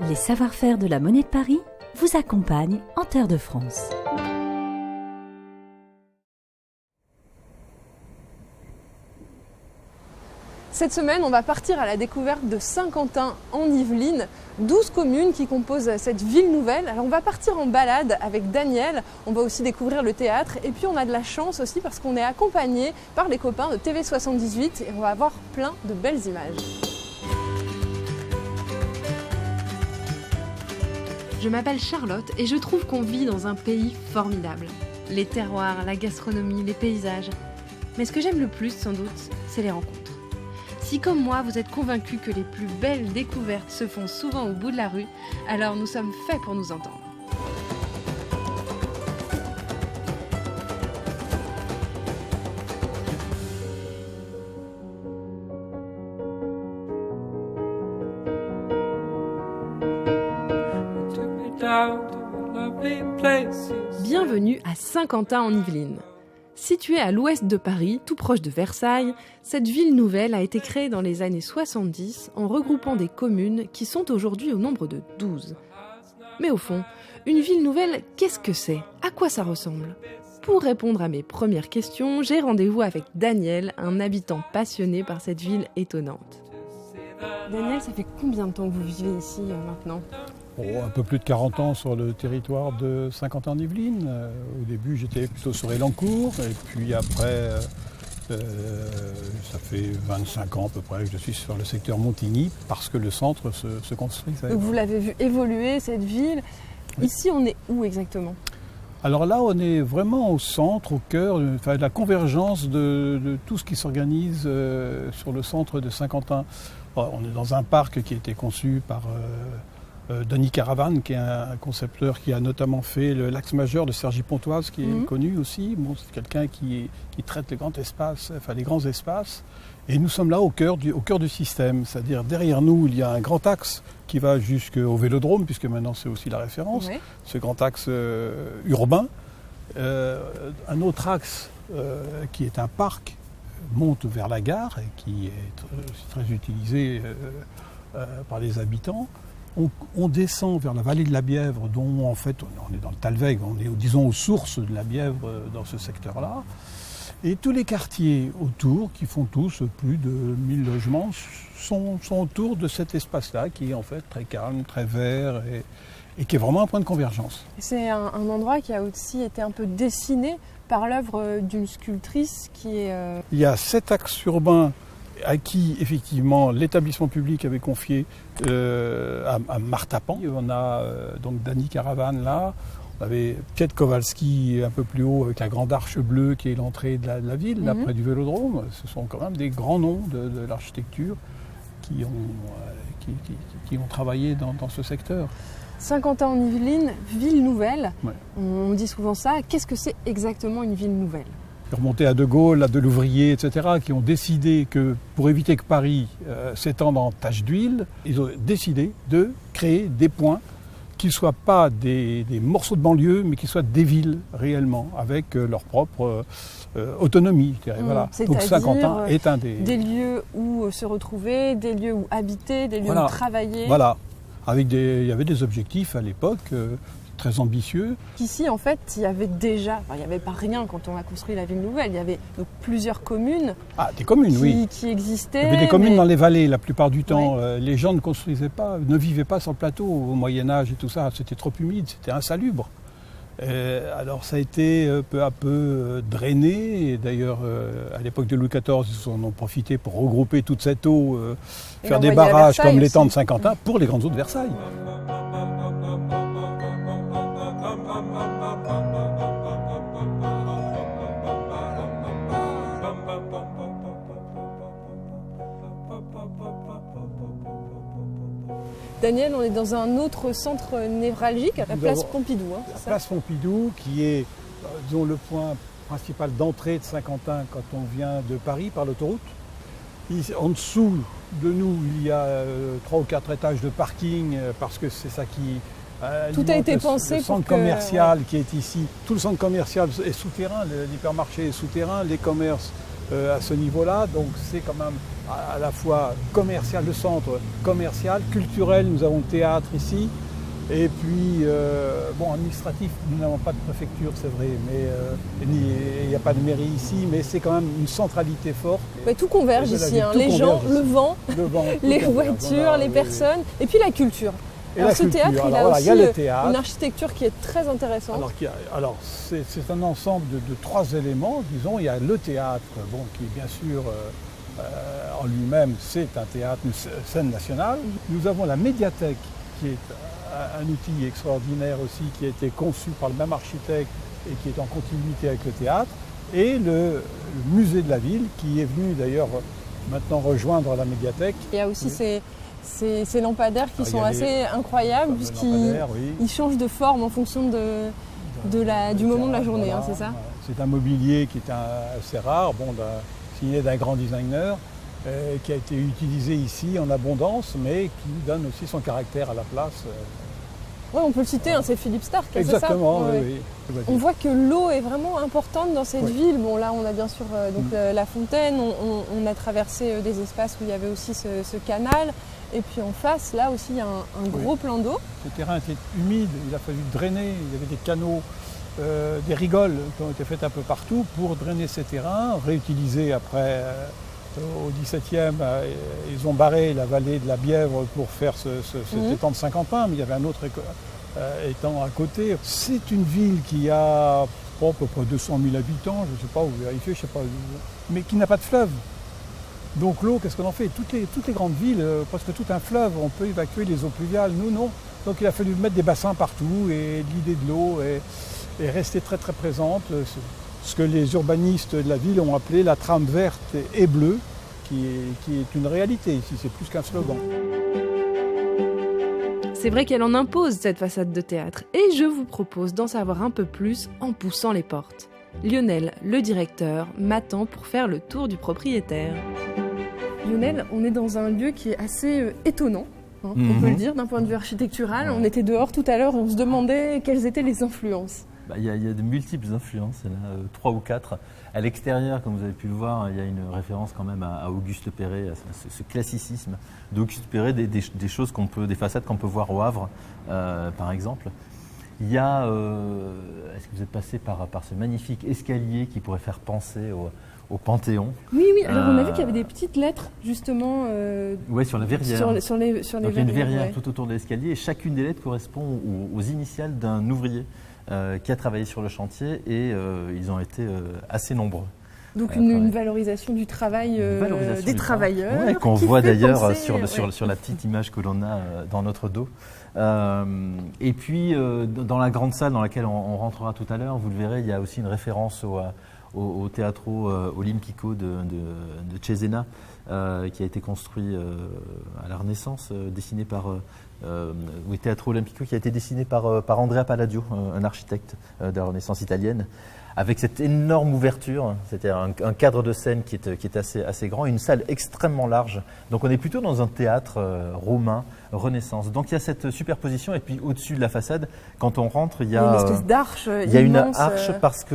Les savoir-faire de la Monnaie de Paris vous accompagnent en Terre de France. Cette semaine, on va partir à la découverte de Saint-Quentin en Yvelines, 12 communes qui composent cette ville nouvelle. Alors on va partir en balade avec Daniel, on va aussi découvrir le théâtre et puis on a de la chance aussi parce qu'on est accompagné par les copains de TV78 et on va avoir plein de belles images. Je m'appelle Charlotte et je trouve qu'on vit dans un pays formidable. Les terroirs, la gastronomie, les paysages. Mais ce que j'aime le plus sans doute, c'est les rencontres. Si comme moi, vous êtes convaincus que les plus belles découvertes se font souvent au bout de la rue, alors nous sommes faits pour nous entendre. Bienvenue à Saint-Quentin en Yvelines. Située à l'ouest de Paris, tout proche de Versailles, cette ville nouvelle a été créée dans les années 70 en regroupant des communes qui sont aujourd'hui au nombre de 12. Mais au fond, une ville nouvelle, qu'est-ce que c'est ? À quoi ça ressemble ? Pour répondre à mes premières questions, j'ai rendez-vous avec Daniel, un habitant passionné par cette ville étonnante. Daniel, ça fait combien de temps que vous vivez ici maintenant ? Un peu plus de 40 ans sur le territoire de Saint-Quentin-en-Yvelines. Au début, j'étais plutôt sur Élancourt, et puis après, ça fait 25 ans à peu près que je suis sur le secteur Montigny, parce que le centre se construit. Donc vous l'avez vu évoluer, cette ville. Oui. Ici, on est où exactement ? Alors là, on est vraiment au centre, au cœur, de la convergence de tout ce qui s'organise sur le centre de Saint-Quentin. On est dans un parc qui a été conçu par Denis Caravane, qui est un concepteur qui a notamment fait l'axe majeur de Cergy-Pontoise, qui est connu aussi. Bon, c'est quelqu'un qui traite les grands espaces. Et nous sommes là au cœur du système. C'est-à-dire derrière nous, il y a un grand axe qui va jusqu'au Vélodrome, puisque maintenant c'est aussi la référence. Oui. Ce grand axe urbain. Un autre axe qui est un parc monte vers la gare et qui est très utilisé par les habitants. On descend vers la vallée de la Bièvre, dont en fait on est dans le Talweg, on est disons aux sources de la Bièvre dans ce secteur-là. Et tous les quartiers autour, qui font tous plus de 1000 logements, sont autour de cet espace-là, qui est en fait très calme, très vert et qui est vraiment un point de convergence. C'est un endroit qui a aussi été un peu dessiné par l'œuvre d'une sculptrice qui est... Il y a 7 axes urbains à qui, effectivement, l'établissement public avait confié à Marthe Pan. On a donc Dany Caravane là, on avait Piet Kowalski un peu plus haut avec la grande arche bleue qui est l'entrée de la ville, là près du Vélodrome. Ce sont quand même des grands noms de l'architecture qui ont travaillé dans ce secteur. Saint-Quentin en Yvelines, ville nouvelle, ouais. On dit souvent ça. Qu'est-ce que c'est exactement une ville nouvelle ? Remonter à De Gaulle, à Delouvrier, etc., qui ont décidé que, pour éviter que Paris s'étende en tache d'huile, ils ont décidé de créer des points qui ne soient pas des morceaux de banlieue, mais qui soient des villes réellement, avec leur propre autonomie. Voilà. Donc Saint-Quentin est un des lieux où se retrouver, des lieux où habiter, des lieux où travailler. Voilà, il y avait des objectifs à l'époque très ambitieux. Ici, en fait, il y avait déjà, il n'y avait pas rien quand on a construit la ville nouvelle, il y avait donc plusieurs communes. Ah, des communes, oui. Qui existaient. Il y avait des communes dans les vallées la plupart du temps. Ouais. Les gens ne vivaient pas sur le plateau au Moyen-Âge et tout ça. C'était trop humide, c'était insalubre. Alors ça a été peu à peu drainé. Et d'ailleurs, à l'époque de Louis XIV, ils en ont profité pour regrouper toute cette eau, faire des barrages comme l'étang de Saint-Quentin pour les grandes eaux de Versailles. Daniel, on est dans un autre centre névralgique, la place Pompidou. La place Pompidou, qui est disons, le point principal d'entrée de Saint-Quentin quand on vient de Paris par l'autoroute. En dessous de nous, il y a 3 ou 4 étages de parking, parce que c'est ça qui... Tout a été pensé pour le centre commercial qui est ici. Tout le centre commercial est souterrain, l'hypermarché est souterrain, les commerces à ce niveau-là. Donc c'est quand même à la fois commercial, le centre commercial, culturel, nous avons le théâtre ici. Et puis, administratif, nous n'avons pas de préfecture, c'est vrai, mais il n'y a pas de mairie ici, mais c'est quand même une centralité forte. Mais tout converge ici, hein. Les gens, le vent, les voitures, les personnes, et puis la culture. Alors ce théâtre, il a aussi une architecture qui est très intéressante. Alors c'est un ensemble de trois éléments, disons. Il y a le théâtre, qui bien sûr, en lui-même, c'est un théâtre, une scène nationale. Nous avons la médiathèque, qui est un outil extraordinaire aussi, qui a été conçu par le même architecte et qui est en continuité avec le théâtre, et le musée de la ville, qui est venu d'ailleurs maintenant rejoindre la médiathèque. Il y a aussi ces lampadaires qui sont assez incroyables, puisqu'ils changent de forme en fonction du moment de la journée, voilà, c'est ça? C'est un mobilier qui est assez rare, signé d'un grand designer, qui a été utilisé ici en abondance, mais qui donne aussi son caractère à la place. Oui, on peut le citer, c'est Philippe Starck. Exactement, c'est ça? Oui. On voit que l'eau est vraiment importante dans cette ville. Bon, là, on a bien sûr la fontaine, on a traversé des espaces où il y avait aussi ce canal. Et puis en face, là aussi, il y a un gros plan d'eau. Le terrain était humide, il a fallu drainer, il y avait des canaux, des rigoles qui ont été faites un peu partout pour drainer ces terrains, réutiliser après. Au XVIIe, ils ont barré la vallée de la Bièvre pour faire cet étang de Saint-Quentin, mais il y avait un autre étang à côté. C'est une ville qui a à peu près 200 000 habitants, je ne sais pas, vous vérifiez, je sais pas, mais qui n'a pas de fleuve. Donc l'eau, qu'est-ce qu'on en fait? Toutes les grandes villes, presque tout un fleuve, on peut évacuer les eaux pluviales. Nous, non. Donc il a fallu mettre des bassins partout, et l'idée de l'eau est restée très très présente. Ce que les urbanistes de la ville ont appelé la trame verte et bleue, qui est une réalité ici, c'est plus qu'un slogan. C'est vrai qu'elle en impose, cette façade de théâtre, et je vous propose d'en savoir un peu plus en poussant les portes. Lionel, le directeur, m'attend pour faire le tour du propriétaire. Lionel, on est dans un lieu qui est assez étonnant, on peut le dire, d'un point de vue architectural. On était dehors tout à l'heure et on se demandait quelles étaient les influences. Il y a de multiples influences, il y en a 3 ou 4. À l'extérieur, comme vous avez pu le voir, il y a une référence quand même à Auguste Perret, à ce classicisme d'Auguste Perret, des choses des façades qu'on peut voir au Havre, par exemple. Il y a, est-ce que vous êtes passé par ce magnifique escalier qui pourrait faire penser au Panthéon? Oui, alors on a vu qu'il y avait des petites lettres, justement. Oui, sur la verrière. Sur les Donc, il y a une verrière tout autour de l'escalier, et chacune des lettres correspond aux initiales d'un ouvrier qui a travaillé sur le chantier, et ils ont été assez nombreux. Donc une valorisation du travail des travailleurs. Ouais, qu'on voit d'ailleurs sur la petite image que l'on a dans notre dos. Et puis dans la grande salle dans laquelle on rentrera tout à l'heure, vous le verrez, il y a aussi une référence au Teatro Olimpico de Cesena, qui a été construit à la Renaissance, dessiné par Teatro Olimpico, qui a été dessiné par Andrea Palladio, un architecte de la Renaissance italienne, avec cette énorme ouverture. C'était un cadre de scène qui est assez grand, et une salle extrêmement large. Donc on est plutôt dans un théâtre romain, Renaissance. Donc il y a cette superposition, et puis au-dessus de la façade, quand on rentre, il y a une espèce d'arche. Il y a une arche parce que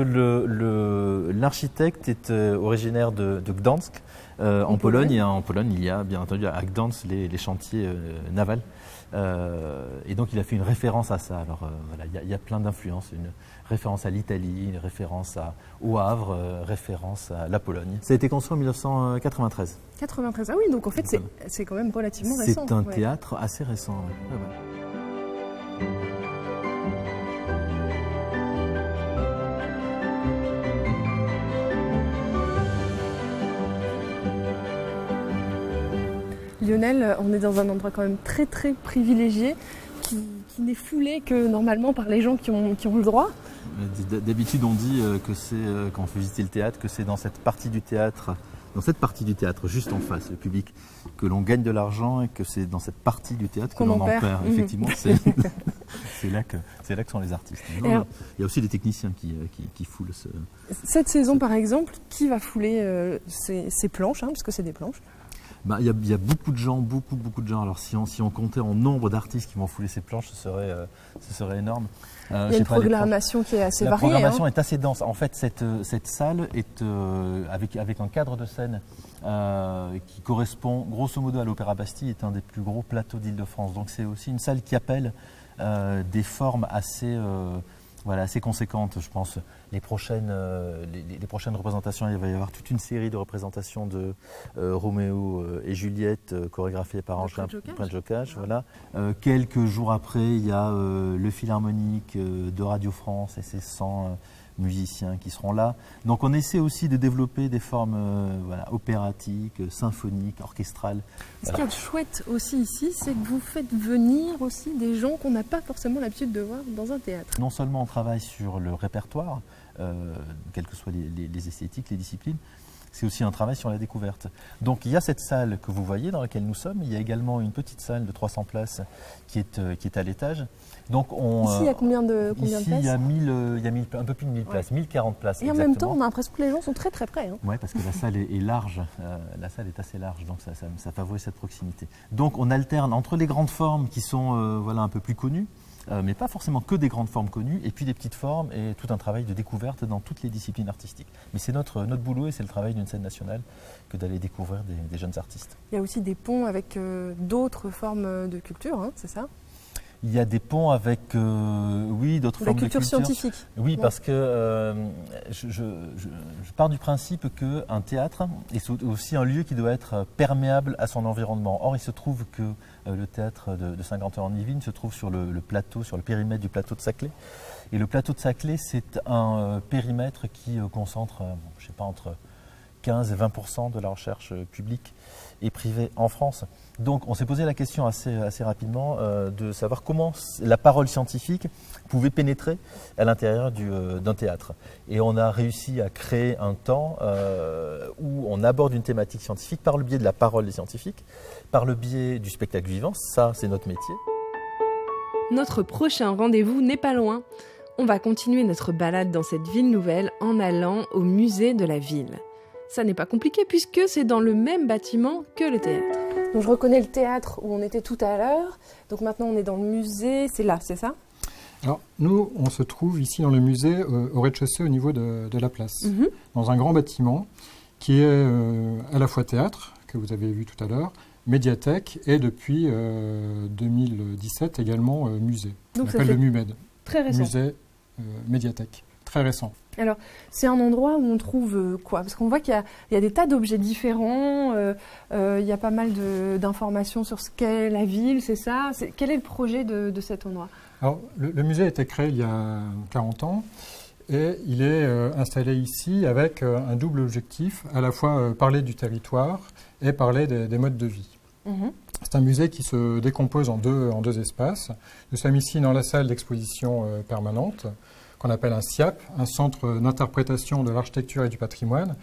l'architecte est originaire de Gdansk, en Pologne. Et en Pologne, il y a bien entendu à Gdansk les chantiers navals. Et donc il a fait une référence à ça. Alors voilà, il y a plein d'influences, une référence à l'Italie, une référence au Havre, référence à la Pologne. Ça a été construit en 1993. 93, ah oui, donc en fait c'est quand même relativement récent. C'est un théâtre assez récent. Ouais. Lionel, on est dans un endroit quand même très très privilégié, qui n'est foulé que normalement par les gens qui ont le droit. D'habitude on dit que c'est, quand on fait visiter le théâtre, que c'est dans cette partie du théâtre, juste en face, le public, que l'on gagne de l'argent, et que c'est dans cette partie du théâtre que l'on en perd. Effectivement, c'est là que sont les artistes. Il y a aussi des techniciens qui foulent cette saison par exemple, qui va fouler ces planches, parce que c'est des planches? Il y a beaucoup de gens. Alors si on comptait en nombre d'artistes qui vont fouler ces planches, ce serait énorme. Il y a une programmation qui est assez variée. La programmation est assez dense. En fait, cette salle est avec un cadre de scène qui correspond grosso modo à l'Opéra Bastille, est un des plus gros plateaux d'Île-de-France. Donc c'est aussi une salle qui appelle des formes assez conséquentes. Je pense les prochaines représentations, il va y avoir toute une série de représentations de Roméo et Juliette chorégraphiées par Ange Jocage. Voilà. Quelques jours après, il y a le Philharmonique de Radio France et ses 100 musiciens qui seront là. Donc on essaie aussi de développer des formes opératiques, symphoniques, orchestrales. Ce qu'il y a de chouette aussi ici, c'est que vous faites venir aussi des gens qu'on n'a pas forcément l'habitude de voir dans un théâtre. Non seulement on travaille sur le répertoire, quelles que soient les esthétiques, les disciplines, c'est aussi un travail sur la découverte. Donc il y a cette salle que vous voyez dans laquelle nous sommes, il y a également une petite salle de 300 places qui est à l'étage. Donc ici, il y a combien de places? Il y a un peu plus de 1000 places, 1040 places. Et en même temps, on a l'impression que les gens sont très très près. Oui, parce que la salle est large, la salle est assez large, donc ça favorise cette proximité. Donc on alterne entre les grandes formes qui sont un peu plus connues, mais pas forcément que des grandes formes connues, et puis des petites formes et tout un travail de découverte dans toutes les disciplines artistiques. Mais c'est notre boulot et c'est le travail d'une scène nationale que d'aller découvrir des jeunes artistes. Il y a aussi des ponts avec d'autres formes de culture, hein, c'est ça? Il y a des ponts avec, d'autres formes de culture. La culture scientifique. Oui, parce que je pars du principe qu'un théâtre est aussi un lieu qui doit être perméable à son environnement. Or, il se trouve que le théâtre de Saint-Quentin-en-Yvelines se trouve sur le plateau, sur le périmètre du plateau de Saclay. Et le plateau de Saclay, c'est un périmètre qui concentre, entre 15 et 20% de la recherche publique et privée en France. Donc on s'est posé la question assez rapidement de savoir comment la parole scientifique pouvait pénétrer à l'intérieur d'un théâtre. Et on a réussi à créer un temps où on aborde une thématique scientifique par le biais de la parole des scientifiques, par le biais du spectacle vivant, ça c'est notre métier. Notre prochain rendez-vous n'est pas loin. On va continuer notre balade dans cette ville nouvelle en allant au musée de la ville. Ça n'est pas compliqué puisque c'est dans le même bâtiment que le théâtre. Donc je reconnais le théâtre où on était tout à l'heure. Donc maintenant on est dans le musée, c'est là, c'est ça? Alors nous, on se trouve ici dans le musée au rez-de-chaussée au niveau de la place, dans un grand bâtiment qui est à la fois théâtre, que vous avez vu tout à l'heure, médiathèque et depuis 2017 également musée. Donc on appelle le MUMED. Très récent. Musée médiathèque, très récent. Alors, c'est un endroit où on trouve quoi? Parce qu'on voit qu'il y a des tas d'objets différents, il y a pas mal d'informations sur ce qu'est la ville, c'est ça? Quel est le projet de cet endroit? Alors, le musée a été créé il y a 40 ans et il est installé ici avec un double objectif, à la fois parler du territoire et parler des modes de vie. C'est un musée qui se décompose en deux espaces. Nous sommes ici dans la salle d'exposition permanente, qu'on appelle un SIAP, un centre d'interprétation de l'architecture et du patrimoine,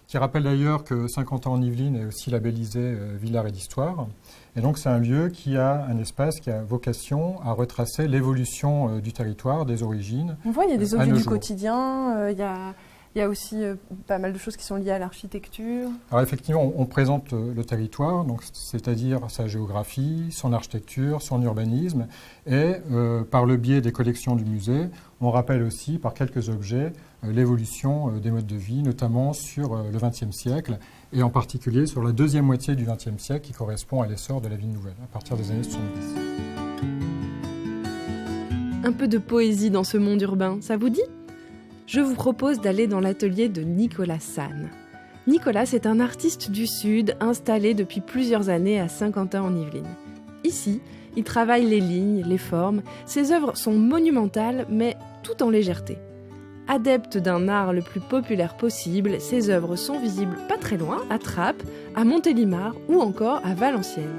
qui rappelle d'ailleurs que 50 ans en Yvelines est aussi labellisé Ville d'Art et d'Histoire. Et donc c'est un lieu qui a un espace qui a vocation à retracer l'évolution du territoire, des origines. On voit, il y a des objets du quotidien, il y a aussi pas mal de choses qui sont liées à l'architecture. Alors effectivement, on présente le territoire, donc c'est-à-dire sa géographie, son architecture, son urbanisme, et par le biais des collections du musée, on rappelle aussi par quelques objets l'évolution des modes de vie, notamment sur le XXe siècle, et en particulier sur la deuxième moitié du XXe siècle qui correspond à l'essor de la ville nouvelle, à partir des années 70. Un peu de poésie dans ce monde urbain, ça vous dit ? Je vous propose d'aller dans l'atelier de Nicolas Sanne. Nicolas est un artiste du Sud installé depuis plusieurs années à Saint-Quentin-en-Yvelines. Ici, il travaille les lignes, les formes. Ses œuvres sont monumentales, mais tout en légèreté. Adepte d'un art le plus populaire possible, ses œuvres sont visibles pas très loin, à Trappes, à Montélimar ou encore à Valenciennes.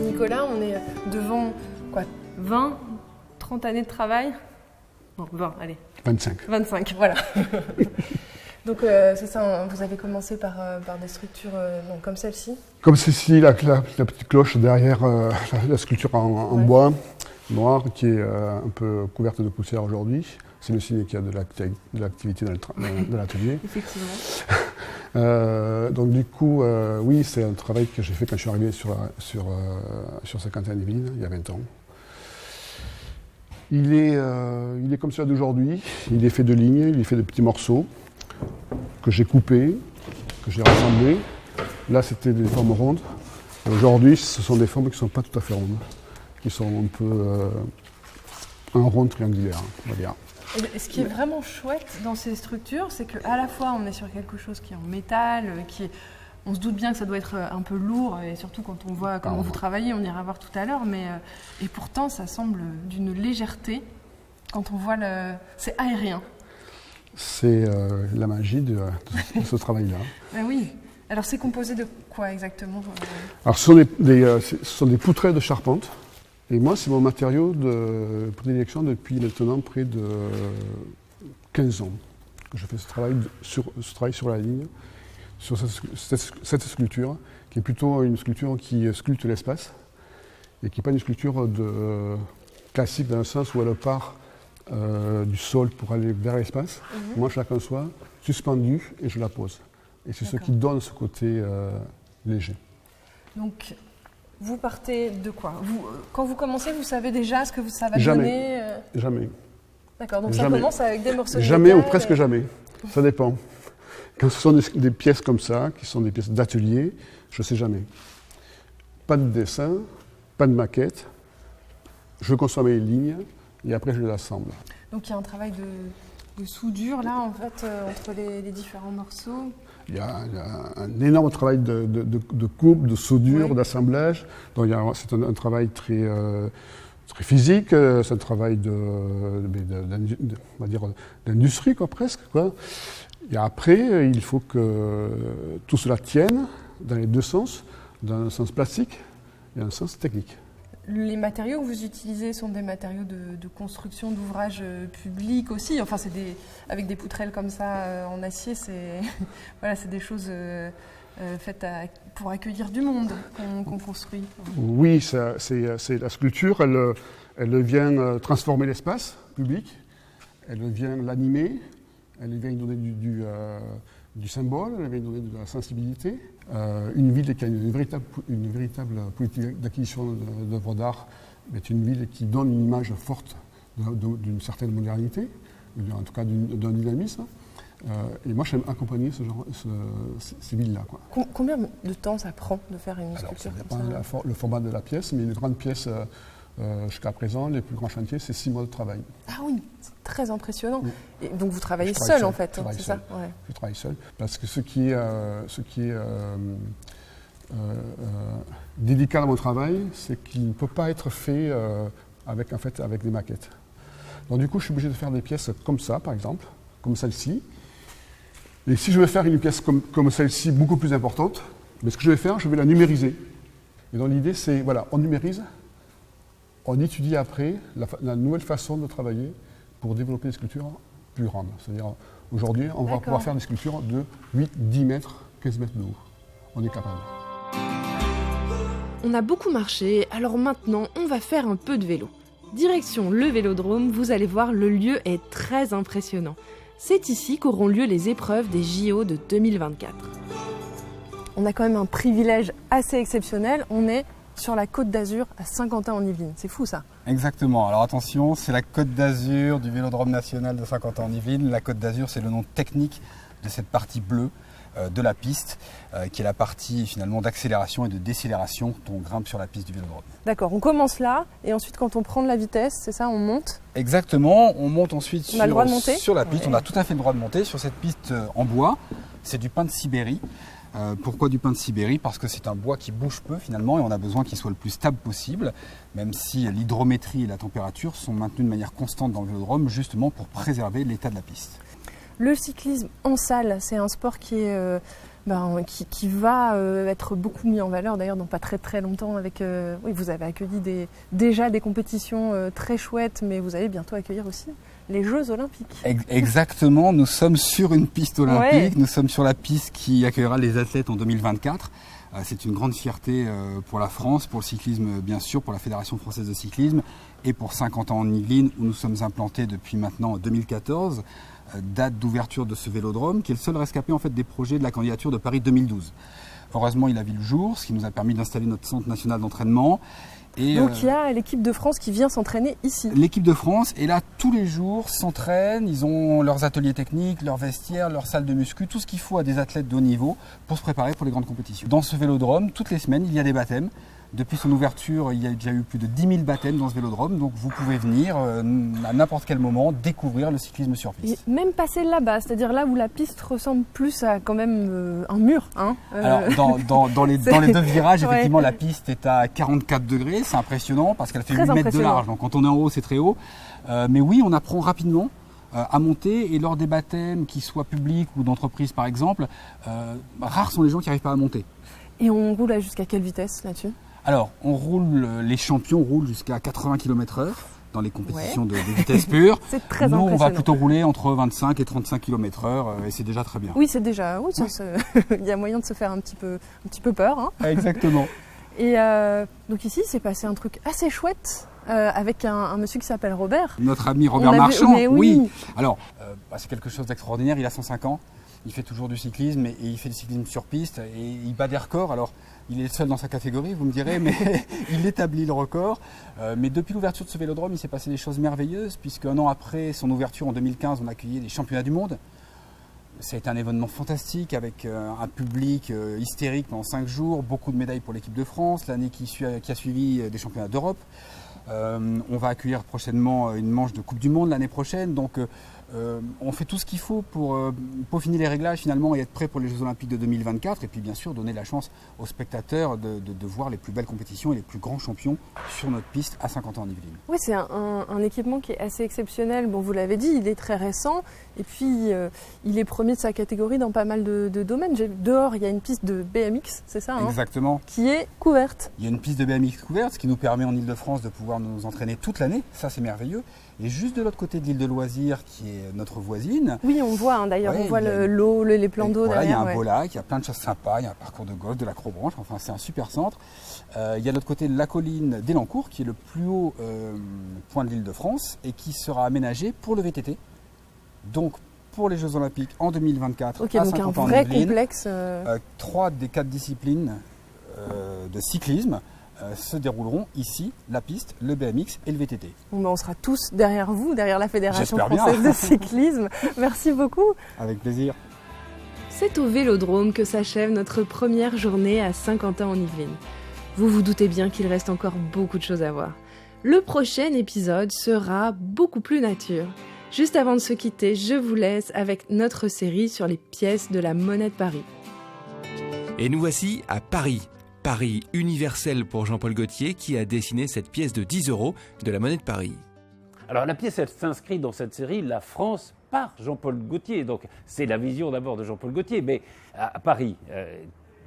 Nicolas, on est devant 20, 30 années de travail ? Non, 20, allez. 25, voilà. Donc c'est ça, vous avez commencé par des structures comme celle-ci? Comme celle-ci, la petite cloche derrière la sculpture en bois noir qui est un peu couverte de poussière aujourd'hui. C'est le signe qu'il y a de l'activité dans l'atelier. Effectivement. Donc du coup, oui, c'est un travail que j'ai fait quand je suis arrivé sur Saint-Quentin-en-Yvelines, il y a 20 ans. Il est comme celui d'aujourd'hui, il est fait de lignes, il est fait de petits morceaux que j'ai coupés, que j'ai rassemblés. Là, c'était des formes rondes. Aujourd'hui, ce sont des formes qui ne sont pas tout à fait rondes, qui sont un peu un rond triangulaire, on va dire. Et ce qui est vraiment chouette dans ces structures, c'est qu'à la fois on est sur quelque chose qui est en métal, on se doute bien que ça doit être un peu lourd, et surtout quand on voit comment vous travaillez, on ira voir tout à l'heure, et pourtant ça semble d'une légèreté quand on voit c'est aérien. C'est la magie de ce travail-là. Ben oui. Alors c'est composé de quoi exactement? Alors ce sont des poutrelles de charpente. Et moi, c'est mon matériau de prédilection depuis maintenant près de 15 ans que je fais ce travail sur la ligne, sur cette sculpture, qui est plutôt une sculpture qui sculpte l'espace et qui n'est pas une sculpture classique dans le sens où elle part du sol pour aller vers l'espace. Moi, chacun soit suspendu et je la pose. Et c'est ce qui donne ce côté léger. Donc, vous partez de quoi? Quand vous commencez, vous savez déjà ce que ça va donner? Jamais. D'accord, donc ça commence avec des morceaux de jamais métal ou presque jamais. Ça dépend. Quand ce sont des pièces comme ça, qui sont des pièces d'atelier, je ne sais jamais. Pas de dessin, pas de maquette. Je conçois mes lignes et après je les assemble. Donc il y a un travail de soudure là, en fait, entre les différents morceaux. Il y a un énorme travail de coupe, de soudure, d'assemblage. Donc c'est un travail très physique, c'est un travail d'industrie presque. Et après, il faut que tout cela tienne dans les deux sens, dans un sens plastique et un sens technique. Les matériaux que vous utilisez sont des matériaux de construction d'ouvrages publics aussi. Enfin, avec des poutrelles comme ça en acier, c'est des choses faites pour accueillir du monde qu'on construit. Oui, c'est la sculpture, elle vient transformer l'espace public, elle vient l'animer, elle vient donner du symbole, elle vient donner de la sensibilité. Une ville qui a une véritable politique d'acquisition d'œuvres d'art est une ville qui donne une image forte d'une certaine modernité, en tout cas d'un dynamisme. Et moi, j'aime accompagner ces villes-là. Combien de temps ça prend de faire une sculpture comme ça? Ça dépend le format de la pièce, mais une grande pièce, jusqu'à présent, les plus grands chantiers, c'est 6 mois de travail. Ah oui, c'est très impressionnant. Oui. Et donc vous travaillez seul en fait, c'est ça? Je travaille seul, parce que ce qui est délicat dans mon travail, c'est qu'il ne peut pas être fait avec des maquettes. Donc du coup, je suis obligé de faire des pièces comme ça, par exemple, comme celle-ci. Et si je veux faire une pièce comme celle-ci, beaucoup plus importante, mais ce que je vais faire, je vais la numériser. Et donc l'idée, c'est, on numérise, on étudie après la nouvelle façon de travailler pour développer des sculptures plus grandes. C'est-à-dire, aujourd'hui, on va pouvoir faire des sculptures de 8, 10 mètres, 15 mètres de haut. On est capable. On a beaucoup marché, alors maintenant, on va faire un peu de vélo. Direction le Vélodrome, vous allez voir, le lieu est très impressionnant. C'est ici qu'auront lieu les épreuves des JO de 2024. On a quand même un privilège assez exceptionnel, on est sur la Côte d'Azur à Saint-Quentin-en-Yvelines. C'est fou ça. Exactement. Alors attention, c'est la Côte d'Azur du Vélodrome national de Saint-Quentin-en-Yvelines. La Côte d'Azur, c'est le nom technique de cette partie bleue de la piste, qui est la partie finalement d'accélération et de décélération quand on grimpe sur la piste du Vélodrome. D'accord, on commence là et ensuite quand on prend de la vitesse, c'est ça, on monte? Exactement, on monte ensuite on a le droit de monter sur la piste. On a tout à fait le droit de monter sur cette piste en bois. C'est du pin de Sibérie. Pourquoi du pin de Sibérie? Parce que c'est un bois qui bouge peu finalement et on a besoin qu'il soit le plus stable possible, même si l'hydrométrie et la température sont maintenues de manière constante dans le Vélodrome, justement pour préserver l'état de la piste. Le cyclisme en salle, c'est un sport qui est qui va être beaucoup mis en valeur d'ailleurs dans pas très très longtemps. Vous avez accueilli déjà des compétitions très chouettes, mais vous allez bientôt accueillir aussi les Jeux Olympiques. Exactement, nous sommes sur une piste olympique, Nous sommes sur la piste qui accueillera les athlètes en 2024. C'est une grande fierté pour la France, pour le cyclisme bien sûr, pour la Fédération française de cyclisme et pour 50 ans en Yvelines où nous sommes implantés depuis maintenant 2014, date d'ouverture de ce vélodrome qui est le seul rescapé en fait des projets de la candidature de Paris 2012. Heureusement, il a vu le jour, ce qui nous a permis d'installer notre centre national d'entraînement. Et donc il y a l'équipe de France qui vient s'entraîner ici. L'équipe de France est là tous les jours, s'entraîne, ils ont leurs ateliers techniques, leurs vestiaires, leurs salles de muscu, tout ce qu'il faut à des athlètes de haut niveau pour se préparer pour les grandes compétitions. Dans ce vélodrome, toutes les semaines, il y a des baptêmes. Depuis son ouverture, il y a déjà eu plus de 10 000 baptêmes dans ce vélodrome, donc vous pouvez venir à n'importe quel moment découvrir le cyclisme sur piste. Et même passer là-bas, c'est-à-dire là où la piste ressemble plus à quand même un mur. Hein, Alors dans les deux virages, effectivement, la piste est à 44 degrés, c'est impressionnant parce qu'elle fait 8 mètres de large, donc quand on est en haut, c'est très haut. Mais oui, on apprend rapidement à monter et lors des baptêmes, qu'ils soient publics ou d'entreprise par exemple, rares sont les gens qui n'arrivent pas à monter. Et on roule jusqu'à quelle vitesse là-dessus ? Alors, les champions roulent jusqu'à 80 km/h dans les compétitions de vitesse pure. C'est très Nous, impressionnant. on va plutôt rouler entre 25 et 35 km/h et c'est déjà très bien. Oui, c'est déjà. Oui, il y a moyen de se faire un petit peu peur. Hein. Exactement. Et donc ici, c'est passé un truc assez chouette avec un monsieur qui s'appelle Robert. Notre ami Robert Marchand. Mais oui. Alors, c'est quelque chose d'extraordinaire. Il a 105 ans. Il fait toujours du cyclisme et il fait du cyclisme sur piste et il bat des records. Alors, il est le seul dans sa catégorie, vous me direz, mais il établit le record. Mais depuis l'ouverture de ce vélodrome, il s'est passé des choses merveilleuses, puisque un an après son ouverture en 2015, on a accueilli les championnats du monde. Ça a été un événement fantastique avec un public hystérique pendant 5 jours, beaucoup de médailles pour l'équipe de France, l'année qui a suivi des championnats d'Europe. On va accueillir prochainement une manche de Coupe du Monde l'année prochaine. Donc on fait tout ce qu'il faut pour peaufiner les réglages finalement et être prêt pour les Jeux Olympiques de 2024 et puis bien sûr donner la chance aux spectateurs de voir les plus belles compétitions et les plus grands champions sur notre piste à 50 ans en Yvelines. Oui, c'est un équipement qui est assez exceptionnel. Bon, vous l'avez dit, il est très récent et puis il est premier de sa catégorie dans pas mal de domaines. Dehors, il y a une piste de BMX, c'est ça, hein, exactement, qui est couverte. Il y a une piste de BMX couverte, ce qui nous permet en Ile-de-France de pouvoir nous entraîner toute l'année. Ça, c'est merveilleux. Et juste de l'autre côté de l'île de loisirs, qui est notre voisine. Oui, on voit d'ailleurs, on voit l'eau, les plans d'eau voilà, derrière. Il y a un beau lac, il y a plein de choses sympas, il y a un parcours de golf, de l'acrobranche, enfin c'est un super centre. Il y a de l'autre côté la colline d'Elancourt, qui est le plus haut point de l'île de France et qui sera aménagé pour le VTT. Donc pour les Jeux Olympiques en 2024 Ok, à donc 50 un ans en vrai Yvelines, complexe. 3 des 4 disciplines de cyclisme se dérouleront ici, la piste, le BMX et le VTT. Bon, on sera tous derrière vous, derrière la Fédération J'espère française bien. de cyclisme. Merci beaucoup. Avec plaisir. C'est au Vélodrome que s'achève notre première journée à Saint-Quentin en Yvelines. Vous vous doutez bien qu'il reste encore beaucoup de choses à voir. Le prochain épisode sera beaucoup plus nature. Juste avant de se quitter, je vous laisse avec notre série sur les pièces de la monnaie de Paris. Et nous voici à Paris. Paris universel pour Jean-Paul Gaultier qui a dessiné cette pièce de 10 € de la monnaie de Paris. Alors la pièce, elle s'inscrit dans cette série La France par Jean-Paul Gaultier. Donc c'est la vision d'abord de Jean-Paul Gaultier. Mais à Paris,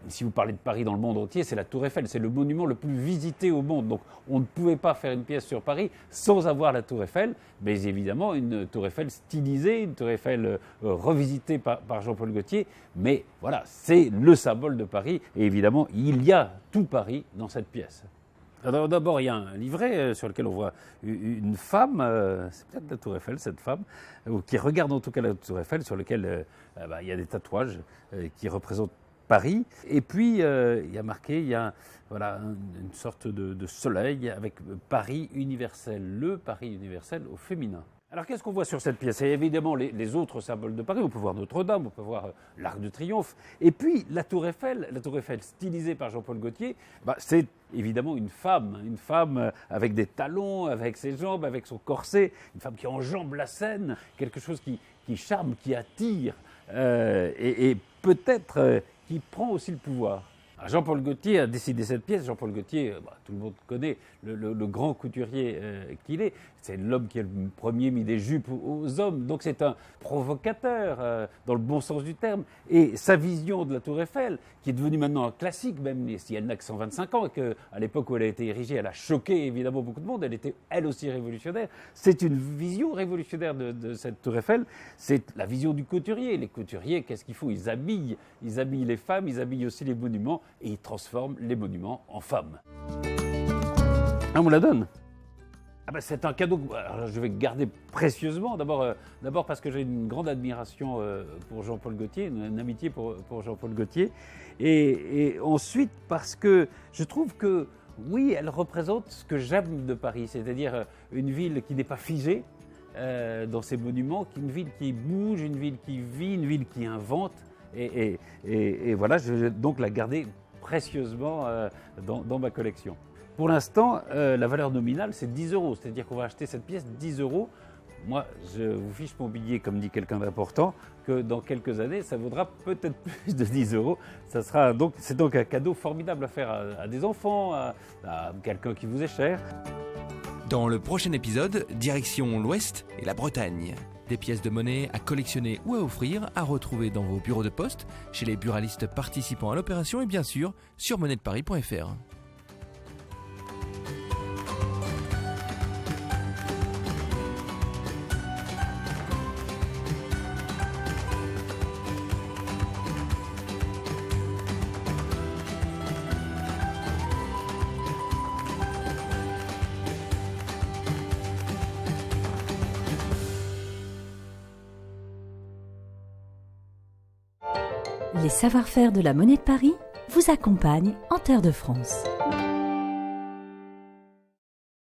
si vous parlez de Paris dans le monde entier, c'est la Tour Eiffel. C'est le monument le plus visité au monde. Donc on ne pouvait pas faire une pièce sur Paris sans avoir la Tour Eiffel. Mais évidemment, une Tour Eiffel stylisée, une Tour Eiffel revisitée par Jean-Paul Gaultier. Mais voilà, c'est le symbole de Paris. Et évidemment, il y a tout Paris dans cette pièce. Alors, d'abord, il y a un livret sur lequel on voit une femme, c'est peut-être la Tour Eiffel, cette femme, qui regarde en tout cas la Tour Eiffel, sur lequel il y a des tatouages qui représentent Paris. Et puis, il y a marqué, il y a une sorte de soleil avec Paris universel, le Paris universel au féminin. Alors, qu'est-ce qu'on voit sur cette pièce ? Il y a évidemment les autres symboles de Paris. On peut voir Notre-Dame, on peut voir l'Arc de Triomphe. Et puis, la Tour Eiffel stylisée par Jean-Paul Gaultier, c'est évidemment une femme avec des talons, avec ses jambes, avec son corset, une femme qui enjambe la scène, quelque chose qui charme, qui attire, et peut-être qui prend aussi le pouvoir. Alors Jean-Paul Gaultier a décidé cette pièce. Jean-Paul Gaultier, tout le monde connaît le grand couturier qu'il est. C'est l'homme qui a le premier mis des jupes aux hommes. Donc c'est un provocateur, dans le bon sens du terme. Et sa vision de la Tour Eiffel, qui est devenue maintenant un classique, même si elle n'a que 125 ans, et qu'à l'époque où elle a été érigée, elle a choqué évidemment beaucoup de monde, elle était elle aussi révolutionnaire. C'est une vision révolutionnaire de cette Tour Eiffel. C'est la vision du couturier. Les couturiers, qu'est-ce qu'ils font ? Ils habillent les femmes, ils habillent aussi les monuments. et ils transforment les monuments en femmes. Ah, on me la donne. Ah ben, c'est un cadeau que je vais garder précieusement. D'abord parce que j'ai une grande admiration pour Jean-Paul Gaultier, une amitié pour Jean-Paul Gaultier. Et ensuite parce que je trouve que, oui, elle représente ce que j'aime de Paris, c'est-à-dire une ville qui n'est pas figée dans ses monuments, une ville qui bouge, une ville qui vit, une ville qui invente. Et voilà, je vais donc la garder précieusement dans ma collection. Pour l'instant, la valeur nominale, c'est 10 €. C'est-à-dire qu'on va acheter cette pièce 10 €. Moi, je vous fiche mon billet, comme dit quelqu'un d'important, que dans quelques années, ça vaudra peut-être plus de 10 €. C'est donc un cadeau formidable à faire à des enfants, à quelqu'un qui vous est cher. Dans le prochain épisode, direction l'Ouest et la Bretagne. Des pièces de monnaie à collectionner ou à offrir, à retrouver dans vos bureaux de poste, chez les buralistes participant à l'opération et bien sûr sur monnaiedeparis.fr. Les savoir-faire de la Monnaie de Paris vous accompagnent en terre de France.